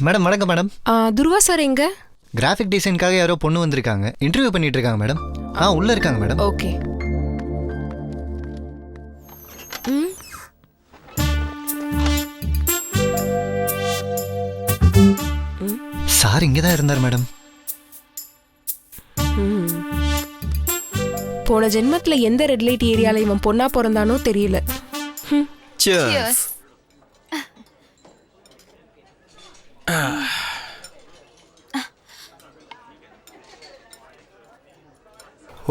Madam வணக்கம் madam. Dhruva sir எங்க? Graphic டிசைனுக்காக யாரோ பொண்ணு வந்திருக்காங்க, இன்டர்வியூ பண்ணிட்டு இருக்காங்க மேடம். உள்ள இருக்காங்க மேடம். ஓகே. சார் இங்கே தான் இருந்தார் மேடம். போன ஜென்மத்துல எந்த ரெட் லைட் ஏரியால இவன் பொண்ணா பிறந்தானோ தெரியல.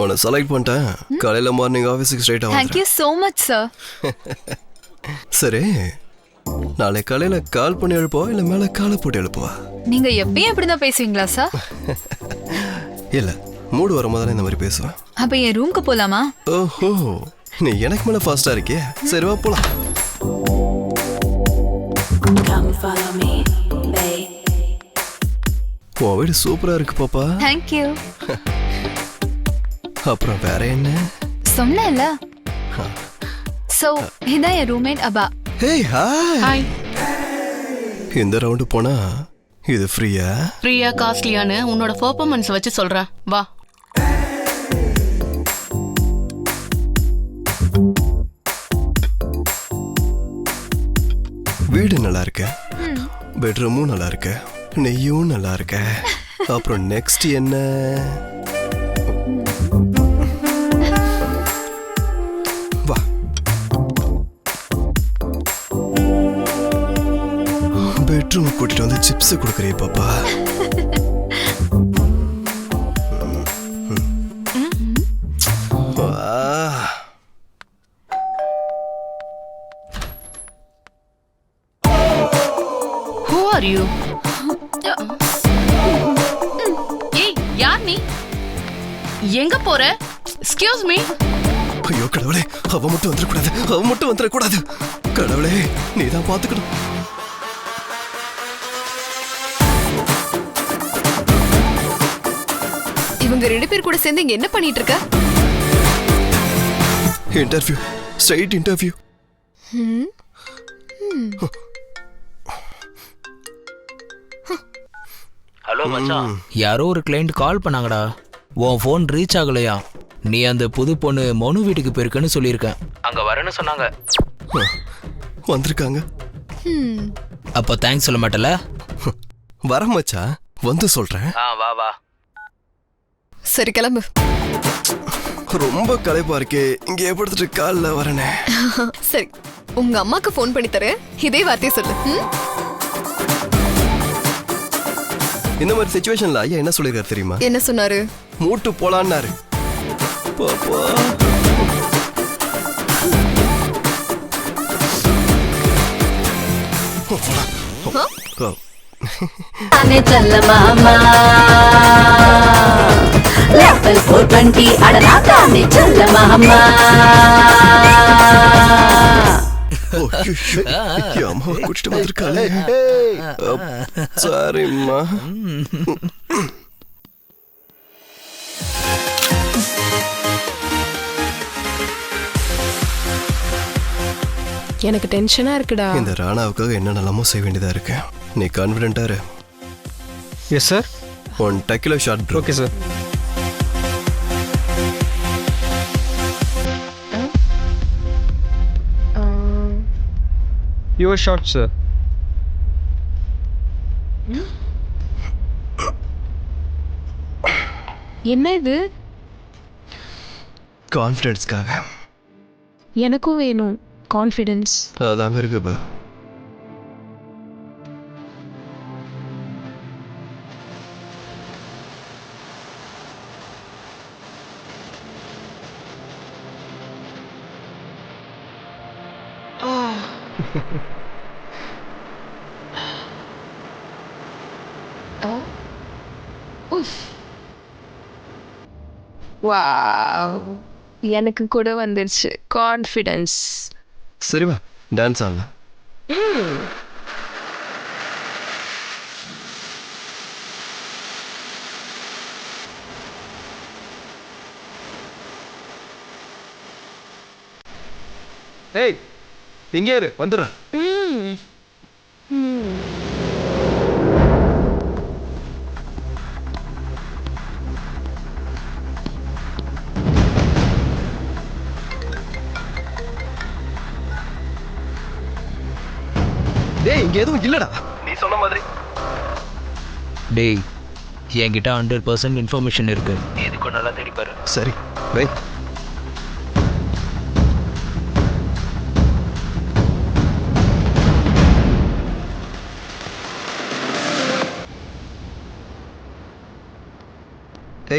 உன்னை செலக்ட் பண்ணிட்டேன். காலையில மார்னிங் ஆஃபீஸுக்கு ஸ்ட்ரைட் ஆகும். Thank you so much sir. சரி, நாளை காலையில கால் பண்ணி எழுப்பவா இல்லை மேலே காலை போட்டு எழுப்பவா? நீங்க எப்பயும் இப்படிதான் பேசுவீங்களா சார்? இல்ல, மூடு வரும் போதானே இந்த மாதிரி பேசுவேன். அப்ப என் ரூம்க்கு போலாமா? ஓஹோ, நீ எனக்கு மேல ஃபாஸ்டா இருக்கே. சரி வா போலாம். உன் வீடு சூப்பரா இருக்கு பாப்பா. Thank you. அப்புறம் வேற என்ன? சொன்னேன்ல. சோ இதான் என் roommate Abha. Hey hi. Hi. இந்த ரவுண்டு போனா இது ஃப்ரீயா காஸ்ட்லியான்னு உன்னோட பெர்ஃபார்மன்ஸ் வச்சு சொல்றேன். வா. வீடு நல்லா இருக்கு, பெட்ரூமும் நல்லா இருக்கு, நெய்யும் நல்லா இருக்கு. அப்புறம் நெக்ஸ்ட் என்ன? வா. பெட்ரூம் கூட்டிட்டு வந்து சிப்ஸ் கொடுக்குறீ பாப்பா. Who are you? ஏய், யார் நீ? எங்க போற? Excuse me. ஐயோ கடவுளே, அவ மட்டும் வந்துடக்கூடாது, அவ மட்டும் வந்துடக்கூடாது. கடவுளே, நீ தான் பாத்துக்கணும். இவங்க 2 பேர் கூட சேர்ந்து இங்க என்ன பண்ணிட்டு இருக்க? Interview, straight interview. ஹலோ மச்சான், யாரோ ஒரு கிளைண்ட் கால் பண்ணாங்கடா. உன் ஃபோன் ரீச் ஆகலையா? நீ அந்த புது பொண்ணு மனு வீட்டுக்கு போயிருக்கன்னு சொல்லியிருக்கேன். அங்க வரேன்னு சொன்னாங்க. வந்திருக்காங்க. அப்ப தேங்க்ஸ் சொல்ல மாட்டல? வர மச்சான், வந்து சொல்றேன். வா வா. சரி கிளம்பு. ரொம்ப களைப்பா இருக்கே, இங்க எப்படிட்டு கால்ல வரனே. சரி, உங்க அம்மாக்கு ஃபோன் பண்ணி தரேன், இதே வார்த்தையை சொல்லு. இந்த மாதிரி சிச்சுவேஷன்ல ஐயா என்ன சொல்லிருக்காரு தெரியுமா? என்ன சொன்னாரு? மூட்டு போலான்னாரு. பாப்பா அனே செல்ல மாமா லெவல் 420 அடனா தானே செல்ல மாமா. அம்மா குடிச்சிட்டு வந்திருக்காளே. சாரிம்மா. எனக்கு டென்ஷனா இருக்குடா. இந்த ராணாவுக்காக என்னென்னலாமோ செய்ய வேண்டியதா இருக்கு. நீ கான்ஃபிடென்ட்டா இரு. Yes sir. 1 kilo short bro. Okay sir. Your shot, sir. என்ன இது? கான்ஃபிடென்ஸ்க்காக. எனக்கும் வேணும் கான்ஃபிடன்ஸ். அதான் இருக்கு பா. வாவ், எனக்கு கூட வந்துருச்சு கான்ஃபிடன்ஸ். சரி வா, டான்ஸ் ஆடலாம். ஏய், இங்கே இரு, வந்துடுறேன். இங்க எதுவும் இல்லடா. நீ சொன்ன மாதிரி. டேய் என்கிட்ட 100% இன்ஃபர்மேஷன் இருக்கு, எதுக்கும் நல்லா தேடிப்பாரு. சரி வை.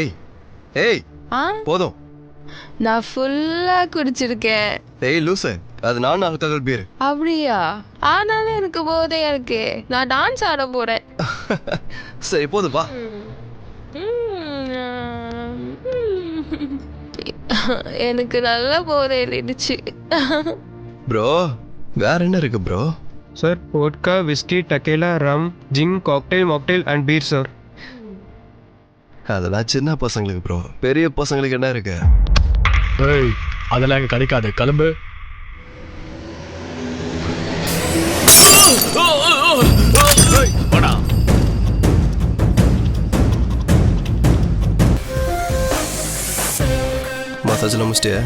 ஏய் ஏய் போதும். நான் ஃபுல்லா குடிச்சிருக்கேன். ஏய் லூசு, அது நான் ஆல்கஹால் பீர். அப்படியா? ஆனாலும் எனக்கு போதையா இருக்கு. நான் டான்ஸ் ஆட போறேன். சரி போதும் வா. எனக்கு நல்ல போதை இருந்துச்சு. ப்ரோ வேற என்ன இருக்கு bro? Sir vodka whisky tequila rum gin cocktail mocktail and beer sir. அதெல்லாம் சின்ன பசங்களுக்கு ப்ரோ, பெரிய பசங்களுக்கு என்ன இருக்கு? ஏய் அதெல்லாம் இங்க கிடைக்காது, கிளம்பு. மசாஜ்ல முடிச்சிட்டியா?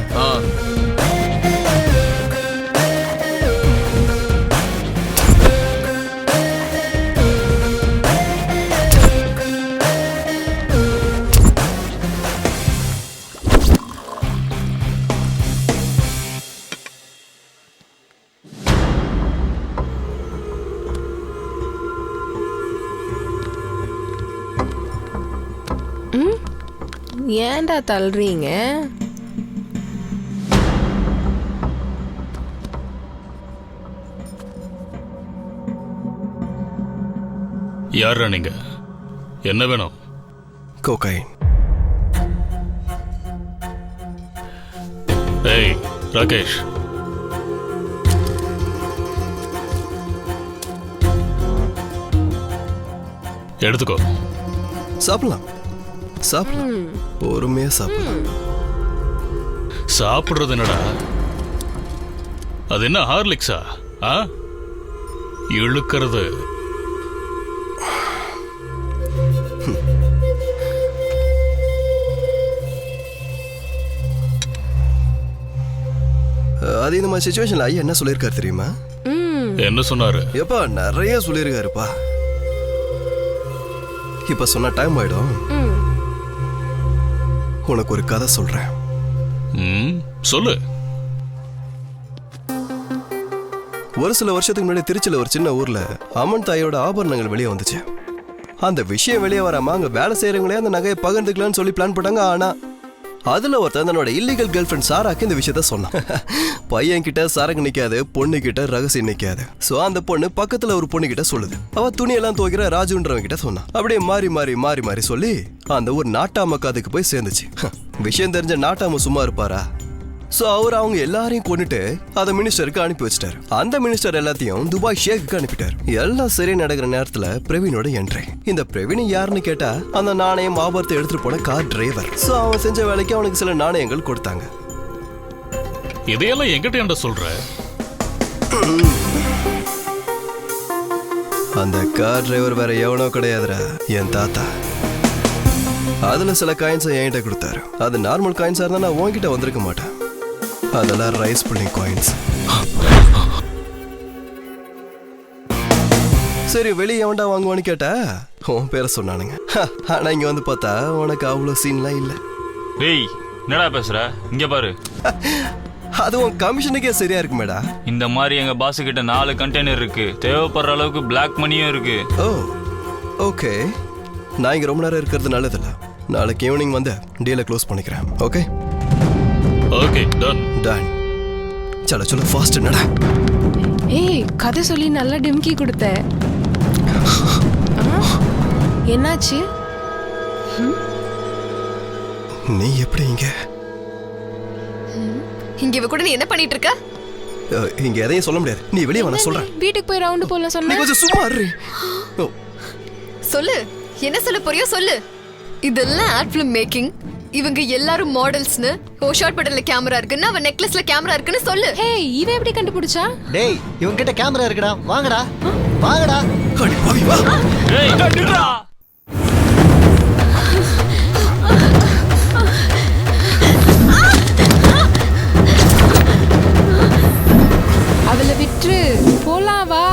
ஏன்டா தள்ளுறீங்க? யாரா நீங்க? என்ன வேணும்? கோகைன். ஏய் ராகேஷ், எடுத்துக்கோ. சாப்பிடலாம் சாப்பிடலாம், பொறுமையா சாப்பிடலாம். சாப்பிடுறது என்னடா? அது என்ன ஹார்லிக்ஸா? இழுக்கிறது. அது இந்த மாதிரி சிச்சுவேஷன்ல ஐயா என்ன சொல்லியிருக்காரு தெரியுமா? என்ன சொன்னாரு? எப்பா நிறைய சொல்லியிருக்காருப்பா. இப்ப சொன்ன டைம் ஆயிடும். உனக்கு ஒரு கதை சொல்றேன். சொல்லு. ஒரு சில வருஷத்துக்கு முன்னாடி திருச்சியில ஒரு சின்ன ஊர்ல அம்மன் தாயோட ஆபரணங்கள் வெளியே வந்துச்சு. அந்த விஷயம் வெளியே வராம அங்க வேலை செய்யறவங்களே அந்த நகையை பகிர்ந்துக்கலாம்னு சொல்லி பிளான் போட்டாங்க. ஆனா அதுல ஒருத்தன் தன்னோட இல்லீகல் கேர்ள் ஃப்ரெண்ட் சாராக்கு இந்த விஷயத்த சொன்னான். பையன் கிட்ட சரக்கு நிக்காது, பொண்ணு கிட்ட ரகசியம் நிக்காது. சோ அந்த பொண்ணு பக்கத்துல ஒரு பொண்ணு கிட்ட சொல்லுது. அவ துணியெல்லாம் துவைக்கிற ராஜுன்றவங்க கிட்ட சொன்னான். அப்படியே மாறி மாறி மாறி மாறி சொல்லி அந்த ஒரு நாட்டாம காதுக்கு போய் சேர்ந்துச்சு. விஷயம் தெரிஞ்ச நாட்டாம சும்மா இருப்பாரா? சோ அவர் அவங்க எல்லாரையும் கொண்டுட்டு அதை மினிஸ்டருக்கு அனுப்பி வச்சிட்டாரு. அந்த மினிஸ்டர் எல்லாத்தையும் துபாய் ஷேக்கு அனுப்பிட்டாரு. எல்லாம் சரியா நடக்கிற நேரத்துல பிரவீனோட என்ட்ரி. இந்த பிரவீன் யாருன்னு கேட்டா அந்த நாணயம் ஆபரத்தை எடுத்துட்டு போன கார் டிரைவர். சோ அவன் செஞ்ச வேலைக்கு அவனுக்கு சில நாணயங்கள் கொடுத்தாங்க. இதையெல்லாம் எங்கிட்ட என்ன சொல்ற? அந்த கார் டிரைவர் வேற எவனோ கிடையாதுடா, என் தாத்தா. அதுல சில காயின்ஸை என்கிட்ட கொடுத்தாரு. அது நார்மல் காயின்ஸா இருந்தா நான் உன்கிட்ட வந்திருக்க மாட்டேன். அதெல்லாம் ரைஸ் புல்லிங் காயின்ஸ். சரி வெளியே எவன்டா வாங்குவான்னு கேட்டா உன் பேரை சொன்னானுங்க. ஆனா இங்க வந்து பார்த்தா உனக்கு அவ்வளவு சீன்லாம் இல்ல. டேய் என்னடா பேசுற? இங்க பாரு. அது உன் கமிஷனுக்கே சரியா இருக்கு மேடா. இந்த மாதிரி எங்க பாஸ் கிட்ட 4 கண்டெய்னர் இருக்கு. தேவைப்படுற அளவுக்கு பிளாக் மணியும் இருக்கு. ஓ ஓகே, நான் இங்க ரொம்ப நேரம் இருக்கிறது நல்லதில்ல. நாளைக்கு ஈவினிங் வந்து டீலை க்ளோஸ் பண்ணிக்கிறேன். Okay okay done done. சல சல ஃபாஸ்ட் நட. ஏய் கதை சொல்லி நல்லா டிம்கி கொடுத்த. என்னாச்சு? நீ எப்படி இங்க? இங்க இவ கூட நீ என்ன பண்ணிட்டு இருக்க? இங்க எதையும் சொல்ல முடியாது. நீ வெளியே வா, நான் சொல்றேன். வீட்டுக்கு போய் ரவுண்ட் போல நீ சொன்ன. கொஞ்சம் சும்மா இரு. சொல்லு, என்ன சொல்ல போறியோ சொல்லு. இதெல்லாம் ஆட் ஃபிலிம் மேக்கிங். இவங்க எல்லாரும் மாடல்ஸ்னு. ஓ ஷார்ட் பட்டன்ல கேமரா இருக்குன்னு, அவன் நெக்லஸ்ல கேமரா இருக்குன்னு சொல்லு. ஹே இவ எப்படி கண்டுபிடிச்சா? டேய் இவங்க கிட்ட கேமரா இருக்குடா, வாங்கடா வாங்கடா. அடி பாவி வா. டேய் நில்லுடா. அவளை விட்டு போலாம் வா.